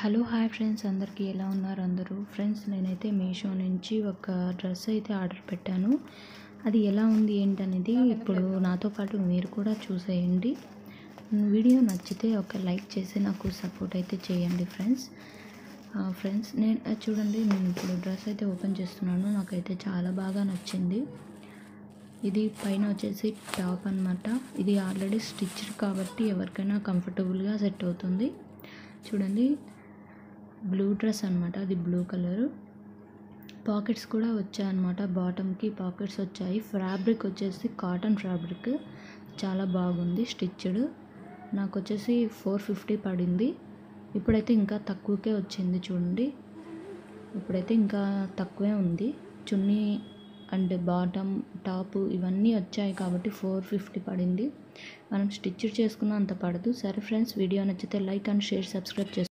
Hello hi friends, అందరికీ ఎలా ఉన్నారు అందరూ? ఫ్రెండ్స్, నేనైతే మీషో నుంచి ఒక డ్రెస్ అయితే ఆర్డర్ పెట్టాను. అది ఎలా ఉంది ఏంటనేది ఇప్పుడు నాతో పాటు మీరు కూడా చూసేయండి. వీడియో నచ్చితే ఒక లైక్ చేసి నాకు సపోర్ట్ అయితే చేయండి ఫ్రెండ్స్. చూడండి, నేను ఇప్పుడు డ్రెస్ అయితే ఓపెన్ చేస్తున్నాను. నాకైతే చాలా బాగా నచ్చింది. ఇది పైన వచ్చేసి టాప్ అన్నమాట. ఇది ఆల్రెడీ స్టిచ్డ్ కాబట్టి ఎవరికైనా కంఫర్టబుల్గా సెట్ అవుతుంది. చూడండి, బ్లూ డ్రెస్ అనమాట. అది బ్లూ కలరు. పాకెట్స్ కూడా వచ్చాయన్నమాట. బాటమ్కి పాకెట్స్ వచ్చాయి. ఫ్యాబ్రిక్ వచ్చేసి కాటన్ ఫ్యాబ్రిక్, చాలా బాగుంది. స్టిచ్డ్. నాకు వచ్చేసి 450 పడింది. ఇప్పుడైతే ఇంకా తక్కువకే వచ్చింది. చూడండి, ఇప్పుడైతే ఇంకా తక్కువే ఉంది. చున్నీ అండ్ బాటమ్, టాప్ ఇవన్నీ వచ్చాయి కాబట్టి 450 పడింది. మనం స్టిచ్ చేసుకున్న అంత పడదు. సరే ఫ్రెండ్స్, వీడియో నచ్చితే లైక్ అండ్ షేర్, సబ్స్క్రైబ్ చేసుకోండి.